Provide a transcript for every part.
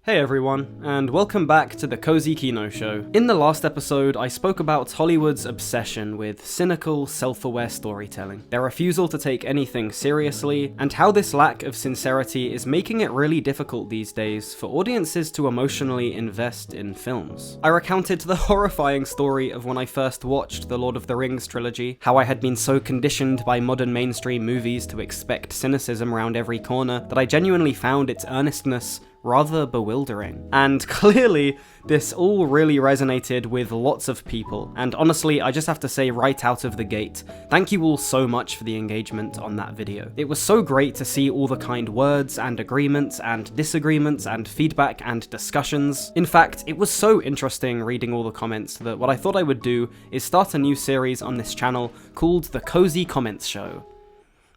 Hey everyone, and welcome back to the Cozy Kino Show. In the last episode, I spoke about Hollywood's obsession with cynical, self-aware storytelling, their refusal to take anything seriously, and how this lack of sincerity is making it really difficult these days for audiences to emotionally invest in films. I recounted the horrifying story of when I first watched the Lord of the Rings trilogy, how I had been so conditioned by modern mainstream movies to expect cynicism around every corner that I genuinely found its earnestness rather bewildering. And clearly, this all really resonated with lots of people, and honestly, I just have to say right out of the gate, thank you all so much for the engagement on that video. It was so great to see all the kind words and agreements and disagreements and feedback and discussions. In fact, it was so interesting reading all the comments that what I thought I would do is start a new series on this channel called The Cozy Comments Show.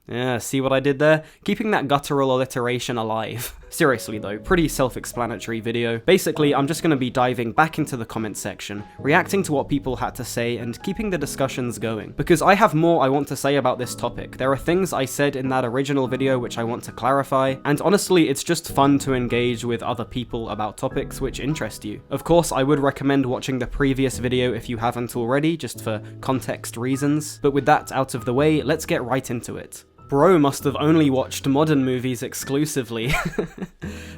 Yeah, see what I did there? Keeping that guttural alliteration alive. Seriously though, pretty self-explanatory video. Basically, I'm just going to be diving back into the comment section, reacting to what people had to say, and keeping the discussions going. Because I have more I want to say about this topic. There are things I said in that original video which I want to clarify, and honestly, it's just fun to engage with other people about topics which interest you. Of course, I would recommend watching the previous video if you haven't already, just for context reasons. But with that out of the way, let's get right into it. Bro must have only watched modern movies exclusively.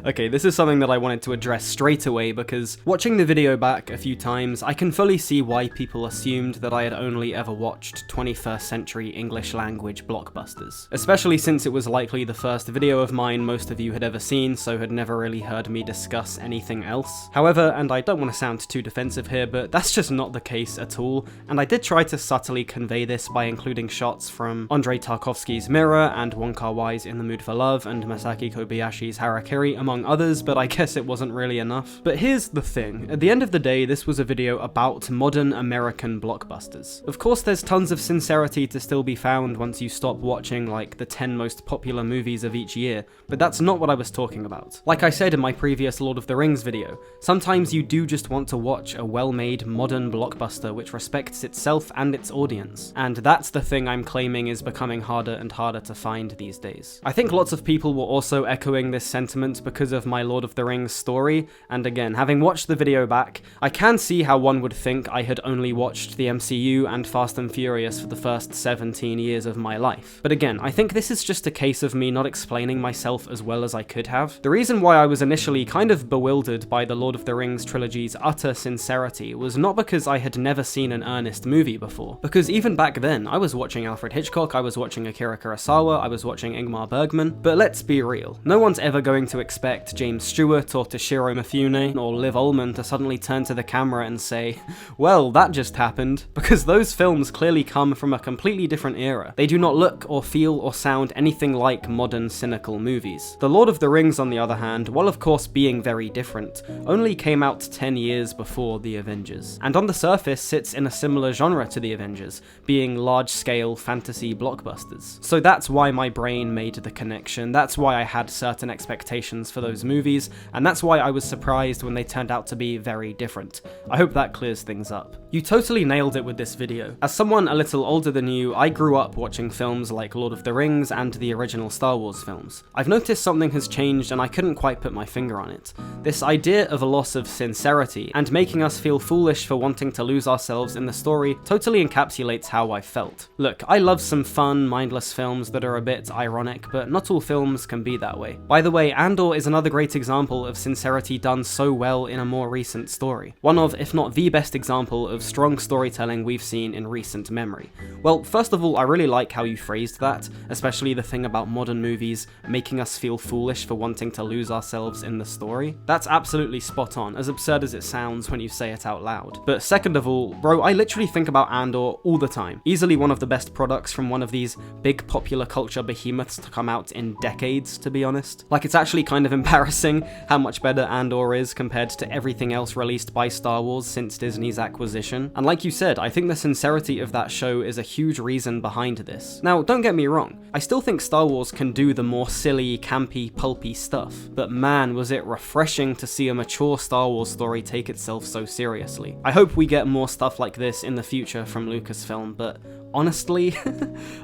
Okay, this is something that I wanted to address straight away because watching the video back a few times, I can fully see why people assumed that I had only ever watched 21st century English language blockbusters. Especially since it was likely the first video of mine most of you had ever seen, so had never really heard me discuss anything else. However, and I don't want to sound too defensive here, but that's just not the case at all, and I did try to subtly convey this by including shots from Andrei Tarkovsky's Mirror and Wong Kar-wai's In the Mood for Love and Masaki Kobayashi's Harakiri, among others, but I guess it wasn't really enough. But here's the thing, at the end of the day, this was a video about modern American blockbusters. Of course, there's tons of sincerity to still be found once you stop watching like the 10 most popular movies of each year, but that's not what I was talking about. Like I said in my previous Lord of the Rings video, sometimes you do just want to watch a well-made modern blockbuster which respects itself and its audience, and that's the thing I'm claiming is becoming harder and harder to find these days. I think lots of people were also echoing this sentiment because of my Lord of the Rings story, and again, having watched the video back, I can see how one would think I had only watched the MCU and Fast and Furious for the first 17 years of my life. But again, I think this is just a case of me not explaining myself as well as I could have. The reason why I was initially kind of bewildered by the Lord of the Rings trilogy's utter sincerity was not because I had never seen an earnest movie before, because even back then, I was watching Alfred Hitchcock, I was watching Akira Kurosawa, I was watching Ingmar Bergman, but let's be real, no one's ever going to expect James Stewart or Toshiro Mifune or Liv Ullmann to suddenly turn to the camera and say, well, that just happened, because those films clearly come from a completely different era. They do not look or feel or sound anything like modern cynical movies. The Lord of the Rings, on the other hand, while of course being very different, only came out 10 years before The Avengers, and on the surface sits in a similar genre to The Avengers, being large-scale fantasy blockbusters. So that's why my brain made the connection, that's why I had certain expectations for those movies, and that's why I was surprised when they turned out to be very different. I hope that clears things up. You totally nailed it with this video. As someone a little older than you, I grew up watching films like Lord of the Rings and the original Star Wars films. I've noticed something has changed and I couldn't quite put my finger on it. This idea of a loss of sincerity and making us feel foolish for wanting to lose ourselves in the story totally encapsulates how I felt. Look, I love some fun, mindless films that are a bit ironic, but not all films can be that way. By the way, Andor is another great example of sincerity done so well in a more recent story. One of, if not the best example of strong storytelling we've seen in recent memory. Well, first of all, I really like how you phrased that, especially the thing about modern movies making us feel foolish for wanting to lose ourselves in the story. That's absolutely spot on, as absurd as it sounds when you say it out loud. But second of all, bro, I literally think about Andor all the time. Easily one of the best products from one of these big popular culture behemoths to come out in decades, to be honest. Like, it's actually kind of embarrassing how much better Andor is compared to everything else released by Star Wars since Disney's acquisition. And like you said, I think the sincerity of that show is a huge reason behind this. Now, don't get me wrong, I still think Star Wars can do the more silly, campy, pulpy stuff, but man, was it refreshing to see a mature Star Wars story take itself so seriously. I hope we get more stuff like this in the future from Lucasfilm, but honestly,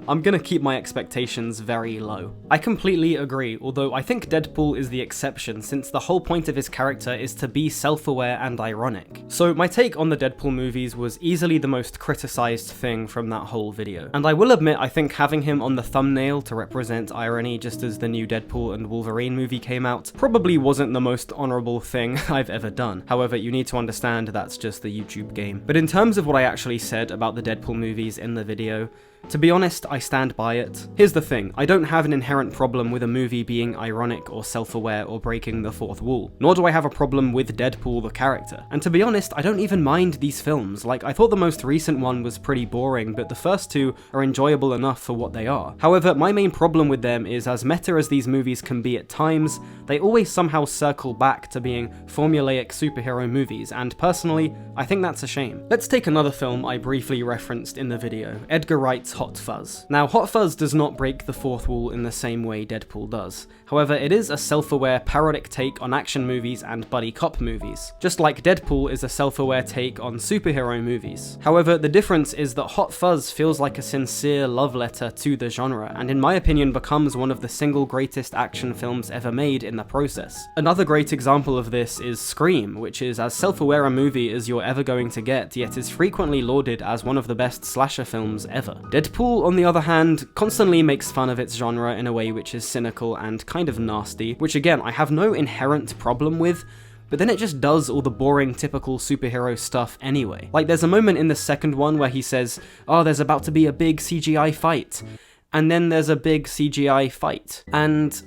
I'm gonna keep my expectations very low. I completely agree, although I think Deadpool is the exception since the whole point of his character is to be self-aware and ironic. So my take on the Deadpool movies was easily the most criticized thing from that whole video. And I will admit, I think having him on the thumbnail to represent irony just as the new Deadpool and Wolverine movie came out probably wasn't the most honorable thing I've ever done. However, you need to understand that's just the YouTube game. But in terms of what I actually said about the Deadpool movies in the video, to be honest, I stand by it. Here's the thing, I don't have an inherent problem with a movie being ironic or self-aware or breaking the fourth wall, nor do I have a problem with Deadpool the character. And to be honest, I don't even mind these films. Like, I thought the most recent one was pretty boring, but the first two are enjoyable enough for what they are. However, my main problem with them is as meta as these movies can be at times, they always somehow circle back to being formulaic superhero movies, and personally, I think that's a shame. Let's take another film I briefly referenced in the video, Edgar Wright's Hot Fuzz. Now, Hot Fuzz does not break the fourth wall in the same way Deadpool does. However, it is a self-aware parodic take on action movies and buddy cop movies, just like Deadpool is a self-aware take on superhero movies. However, the difference is that Hot Fuzz feels like a sincere love letter to the genre, and in my opinion becomes one of the single greatest action films ever made in the process. Another great example of this is Scream, which is as self-aware a movie as you're ever going to get, yet is frequently lauded as one of the best slasher films ever. Deadpool, on the other hand, constantly makes fun of its genre in a way which is cynical and kind of nasty, which again, I have no inherent problem with, but then it just does all the boring, typical superhero stuff anyway. Like, there's a moment in the second one where he says, oh, there's about to be a big CGI fight, and then there's a big CGI fight, and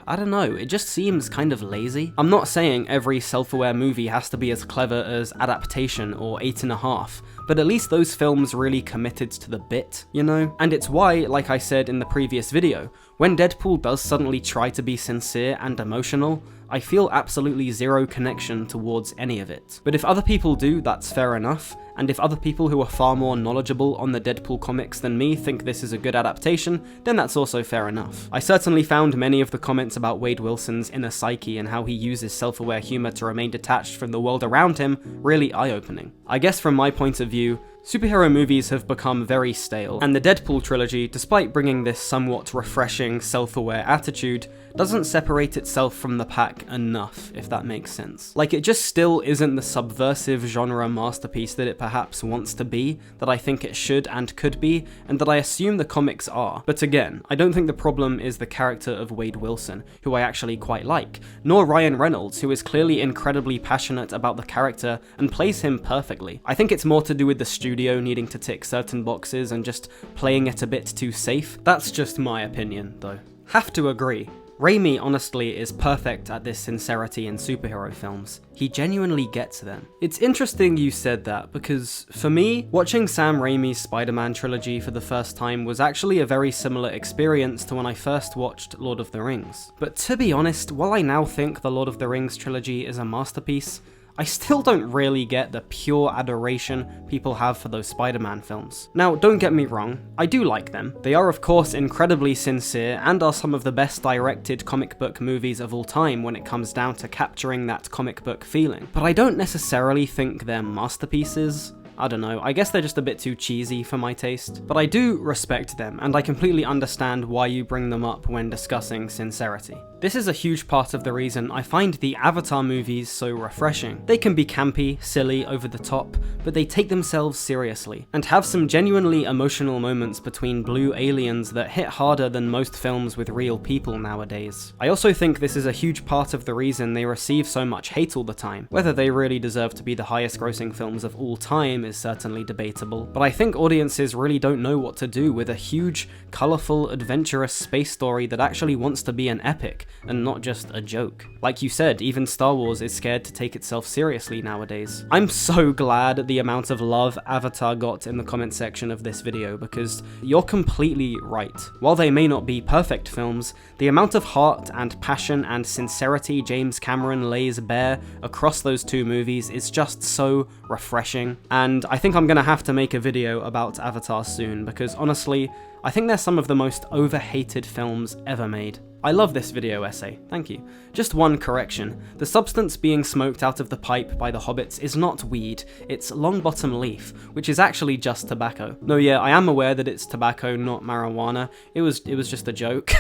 I don't know, it just seems kind of lazy. I'm not saying every self-aware movie has to be as clever as Adaptation or 8½, but at least those films really committed to the bit, you know? And it's why, like I said in the previous video, when Deadpool does suddenly try to be sincere and emotional, I feel absolutely zero connection towards any of it. But if other people do, that's fair enough, and if other people who are far more knowledgeable on the Deadpool comics than me think this is a good adaptation, then that's also fair enough. I certainly found many of the comments about Wade Wilson's inner psyche and how he uses self-aware humor to remain detached from the world around him really eye-opening. I guess from my point of view, superhero movies have become very stale, and the Deadpool trilogy, despite bringing this somewhat refreshing, self-aware attitude, doesn't separate itself from the pack enough, if that makes sense. Like, it just still isn't the subversive genre masterpiece that it perhaps wants to be, that I think it should and could be, and that I assume the comics are. But again, I don't think the problem is the character of Wade Wilson, who I actually quite like, nor Ryan Reynolds, who is clearly incredibly passionate about the character and plays him perfectly. I think it's more to do with the studio needing to tick certain boxes and just playing it a bit too safe. That's just my opinion, though. Have to agree. Raimi honestly is perfect at this sincerity in superhero films. He genuinely gets them. It's interesting you said that, because for me, watching Sam Raimi's Spider-Man trilogy for the first time was actually a very similar experience to when I first watched Lord of the Rings. But to be honest, while I now think the Lord of the Rings trilogy is a masterpiece, I still don't really get the pure adoration people have for those Spider-Man films. Now, don't get me wrong, I do like them. They are of course incredibly sincere and are some of the best directed comic book movies of all time when it comes down to capturing that comic book feeling. But I don't necessarily think they're masterpieces. I don't know, I guess they're just a bit too cheesy for my taste. But I do respect them, and I completely understand why you bring them up when discussing Sincerity. This is a huge part of the reason I find the Avatar movies so refreshing. They can be campy, silly, over the top, but they take themselves seriously, and have some genuinely emotional moments between blue aliens that hit harder than most films with real people nowadays. I also think this is a huge part of the reason they receive so much hate all the time. Whether they really deserve to be the highest grossing films of all time is certainly debatable, but I think audiences really don't know what to do with a huge, colourful, adventurous space story that actually wants to be an epic, and not just a joke. Like you said, even Star Wars is scared to take itself seriously nowadays. I'm so glad at the amount of love Avatar got in the comment section of this video, because you're completely right. While they may not be perfect films, the amount of heart and passion and sincerity James Cameron lays bare across those two movies is just so refreshing, and I think I'm gonna have to make a video about Avatar soon, because honestly, I think they're some of the most overhated films ever made. I love this video essay, thank you. Just one correction, the substance being smoked out of the pipe by the hobbits is not weed, it's long-bottom leaf, which is actually just tobacco. No, yeah, I am aware that it's tobacco, not marijuana, it was just a joke.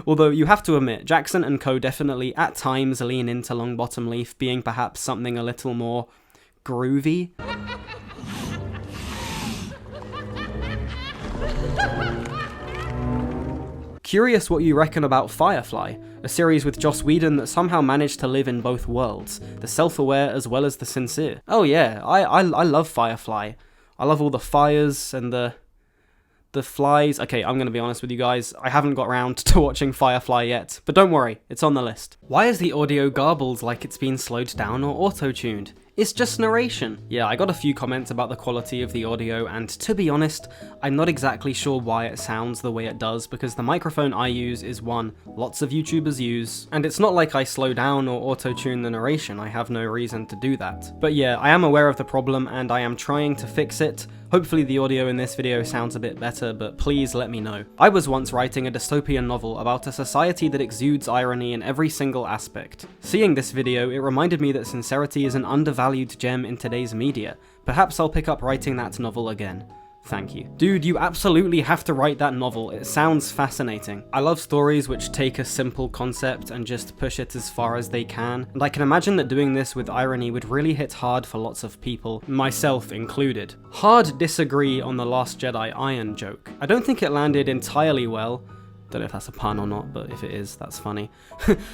Although you have to admit, Jackson and co definitely at times lean into long-bottom leaf being perhaps something a little more groovy. Curious what you reckon about Firefly, a series with Joss Whedon that somehow managed to live in both worlds, the self-aware as well as the sincere. Oh yeah, I love Firefly. I love all the fires and the flies. Okay, I'm gonna be honest with you guys, I haven't got around to watching Firefly yet, but don't worry, it's on the list. Why is the audio garbled like it's been slowed down or auto-tuned? It's just narration. Yeah, I got a few comments about the quality of the audio, and to be honest, I'm not exactly sure why it sounds the way it does, because the microphone I use is one lots of YouTubers use, and it's not like I slow down or auto-tune the narration, I have no reason to do that. But yeah, I am aware of the problem, and I am trying to fix it. Hopefully the audio in this video sounds a bit better, but please let me know. I was once writing a dystopian novel about a society that exudes irony in every single aspect. Seeing this video, it reminded me that sincerity is an undervalued gem in today's media. Perhaps I'll pick up writing that novel again. Thank you. Dude, you absolutely have to write that novel, it sounds fascinating. I love stories which take a simple concept and just push it as far as they can, and I can imagine that doing this with irony would really hit hard for lots of people, myself included. Hard disagree on the Last Jedi iron joke. I don't think it landed entirely well. Don't know if that's a pun or not, but if it is, that's funny.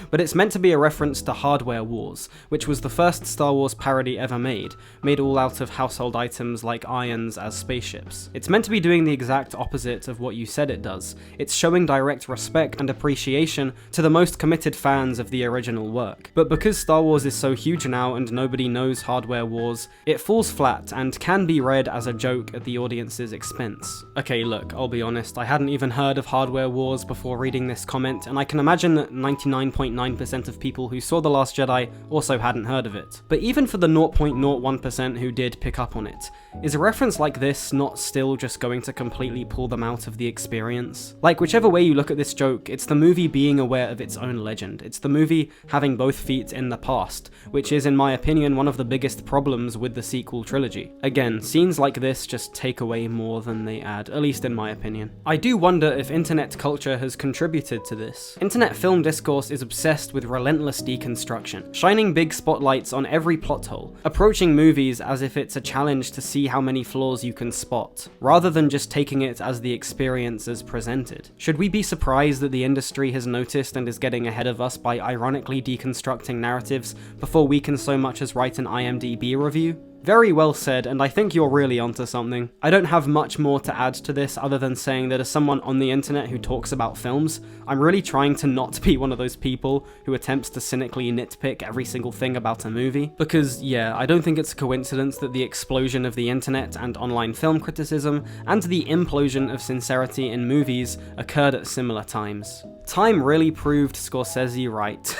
But it's meant to be a reference to Hardware Wars, which was the first Star Wars parody ever made all out of household items like irons as spaceships. It's meant to be doing the exact opposite of what you said it does. It's showing direct respect and appreciation to the most committed fans of the original work. But because Star Wars is so huge now and nobody knows Hardware Wars, it falls flat and can be read as a joke at the audience's expense. Okay, look, I'll be honest, I hadn't even heard of Hardware Wars before reading this comment, and I can imagine that 99.9% of people who saw The Last Jedi also hadn't heard of it. But even for the 0.01% who did pick up on it, is a reference like this not still just going to completely pull them out of the experience? Like, whichever way you look at this joke, it's the movie being aware of its own legend. It's the movie having both feet in the past, which is, in my opinion, one of the biggest problems with the sequel trilogy. Again, scenes like this just take away more than they add, at least in my opinion. I do wonder if internet culture has contributed to this. Internet film discourse is obsessed with relentless deconstruction, shining big spotlights on every plot hole, approaching movies as if it's a challenge to see how many flaws you can spot, rather than just taking it as the experience as presented. Should we be surprised that the industry has noticed and is getting ahead of us by ironically deconstructing narratives before we can so much as write an IMDb review? Very well said, and I think you're really onto something. I don't have much more to add to this other than saying that as someone on the internet who talks about films, I'm really trying to not be one of those people who attempts to cynically nitpick every single thing about a movie. Because, yeah, I don't think it's a coincidence that the explosion of the internet and online film criticism, and the implosion of sincerity in movies occurred at similar times. Time really proved Scorsese right.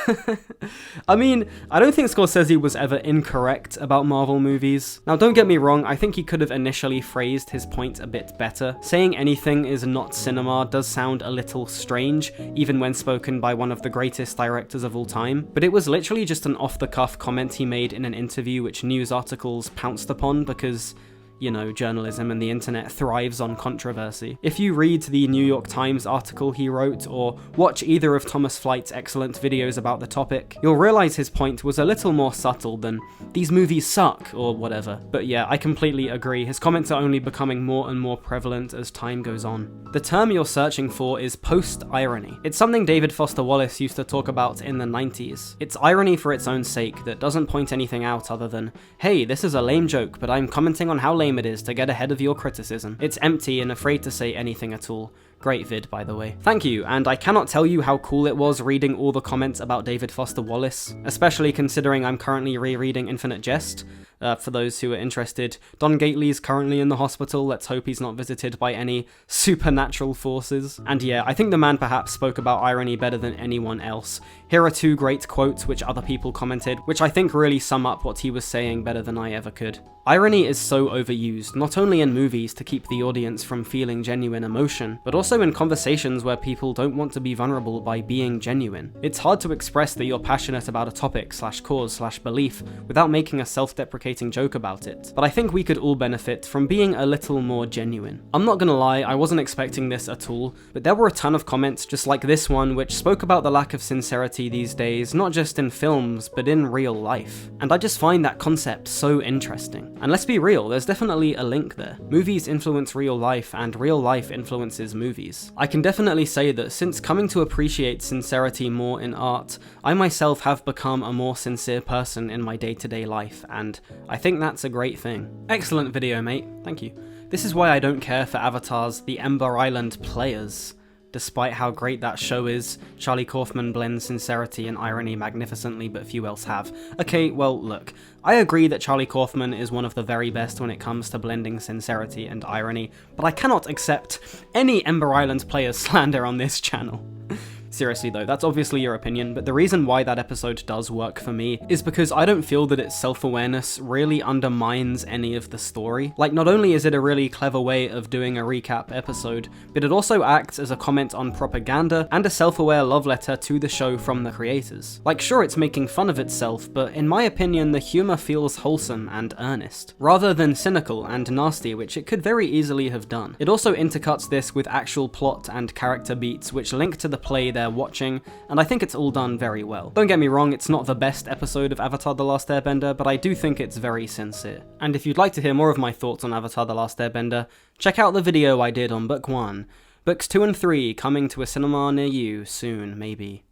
I mean, I don't think Scorsese was ever incorrect about Marvel movies. Now don't get me wrong, I think he could have initially phrased his point a bit better. Saying anything is not cinema does sound a little strange, even when spoken by one of the greatest directors of all time, but it was literally just an off-the-cuff comment he made in an interview which news articles pounced upon because, you know, journalism and the internet thrives on controversy. If you read the New York Times article he wrote, or watch either of Thomas Flight's excellent videos about the topic, you'll realize his point was a little more subtle than, "these movies suck," or whatever. But yeah, I completely agree, his comments are only becoming more and more prevalent as time goes on. The term you're searching for is post-irony. It's something David Foster Wallace used to talk about in the 90s. It's irony for its own sake that doesn't point anything out other than, hey, this is a lame joke, but I'm commenting on how lame it is to get ahead of your criticism. It's empty and afraid to say anything at all. Great vid, by the way. Thank you, and I cannot tell you how cool it was reading all the comments about David Foster Wallace, especially considering I'm currently rereading Infinite Jest. For those who are interested, Don Gately's currently in the hospital, let's hope he's not visited by any supernatural forces. And yeah, I think the man perhaps spoke about irony better than anyone else. Here are two great quotes which other people commented, which I think really sum up what he was saying better than I ever could. Irony is so overused, not only in movies to keep the audience from feeling genuine emotion, but also in conversations where people don't want to be vulnerable by being genuine. It's hard to express that you're passionate about a topic / cause / belief without making a self-deprecating joke about it, but I think we could all benefit from being a little more genuine. I'm not gonna lie, I wasn't expecting this at all, but there were a ton of comments just like this one which spoke about the lack of sincerity these days, not just in films, but in real life. And I just find that concept so interesting. And let's be real, there's definitely a link there. Movies influence real life, and real life influences movies. I can definitely say that since coming to appreciate sincerity more in art, I myself have become a more sincere person in my day-to-day life, and I think that's a great thing. Excellent video, mate. Thank you. This is why I don't care for Avatar's The Ember Island Players. Despite how great that show is, Charlie Kaufman blends sincerity and irony magnificently, but few else have. Okay, well, look, I agree that Charlie Kaufman is one of the very best when it comes to blending sincerity and irony, but I cannot accept any Ember Island Players slander on this channel. Seriously though, that's obviously your opinion, but the reason why that episode does work for me is because I don't feel that its self-awareness really undermines any of the story. Like, not only is it a really clever way of doing a recap episode, but it also acts as a comment on propaganda and a self-aware love letter to the show from the creators. Like, sure, it's making fun of itself, but in my opinion, the humor feels wholesome and earnest, rather than cynical and nasty, which it could very easily have done. It also intercuts this with actual plot and character beats which link to the play they're watching, and I think it's all done very well. Don't get me wrong, it's not the best episode of Avatar The Last Airbender, but I do think it's very sincere. And if you'd like to hear more of my thoughts on Avatar The Last Airbender, check out the video I did on Book 1. Books 2 and 3 coming to a cinema near you soon, maybe.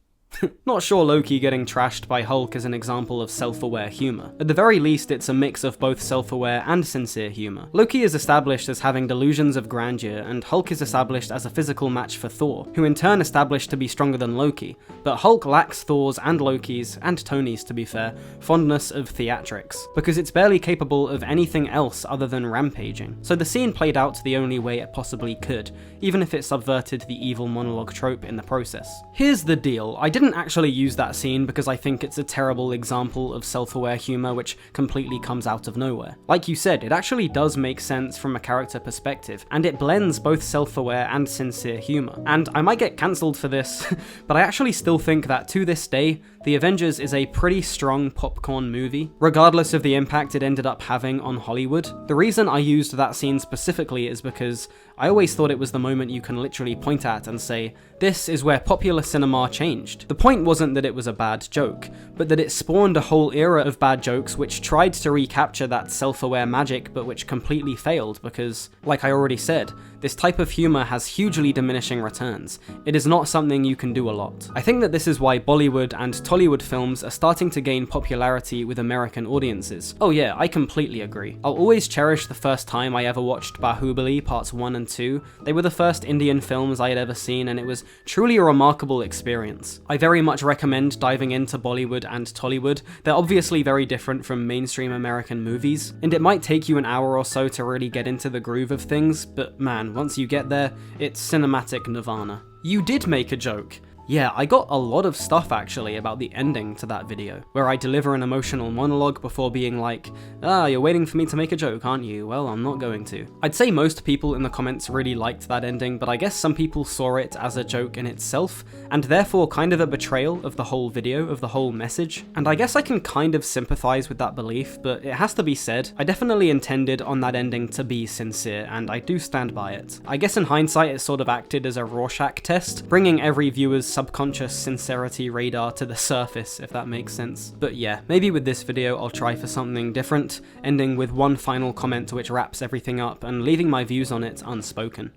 Not sure Loki getting trashed by Hulk is an example of self-aware humour. At the very least, it's a mix of both self-aware and sincere humour. Loki is established as having delusions of grandeur, and Hulk is established as a physical match for Thor, who in turn established to be stronger than Loki, but Hulk lacks Thor's and Loki's, and Tony's to be fair, fondness of theatrics, because it's barely capable of anything else other than rampaging. So the scene played out the only way it possibly could, even if it subverted the evil monologue trope in the process. Here's the deal, I didn't actually use that scene because I think it's a terrible example of self-aware humour which completely comes out of nowhere. Like you said, it actually does make sense from a character perspective, and it blends both self-aware and sincere humour. And I might get cancelled for this, but I actually still think that to this day, The Avengers is a pretty strong popcorn movie, regardless of the impact it ended up having on Hollywood. The reason I used that scene specifically is because I always thought it was the moment you can literally point at and say, this is where popular cinema changed. The point wasn't that it was a bad joke, but that it spawned a whole era of bad jokes which tried to recapture that self-aware magic but which completely failed because, like I already said, this type of humour has hugely diminishing returns. It is not something you can do a lot. I think that this is why Bollywood and Tollywood films are starting to gain popularity with American audiences. Oh yeah, I completely agree. I'll always cherish the first time I ever watched Bahubali Parts 1 and 2. They were the first Indian films I had ever seen, and it was truly a remarkable experience. I very much recommend diving into Bollywood and Tollywood. They're obviously very different from mainstream American movies, and it might take you an hour or so to really get into the groove of things, but man, once you get there, it's cinematic nirvana. You did make a joke. Yeah, I got a lot of stuff actually about the ending to that video, where I deliver an emotional monologue before being like, you're waiting for me to make a joke, aren't you? Well, I'm not going to. I'd say most people in the comments really liked that ending, but I guess some people saw it as a joke in itself, and therefore kind of a betrayal of the whole video, of the whole message. And I guess I can kind of sympathize with that belief, but it has to be said, I definitely intended on that ending to be sincere, and I do stand by it. I guess in hindsight it sort of acted as a Rorschach test, bringing every viewer's subconscious sincerity radar to the surface, if that makes sense. But yeah, maybe with this video I'll try for something different, ending with one final comment which wraps everything up and leaving my views on it unspoken.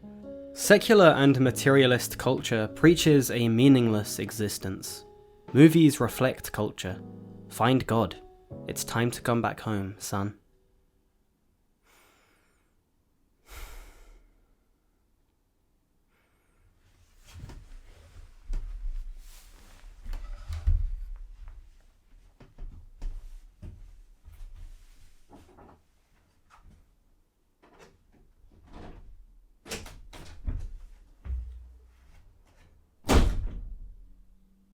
Secular and materialist culture preaches a meaningless existence. Movies reflect culture. Find God. It's time to come back home, son.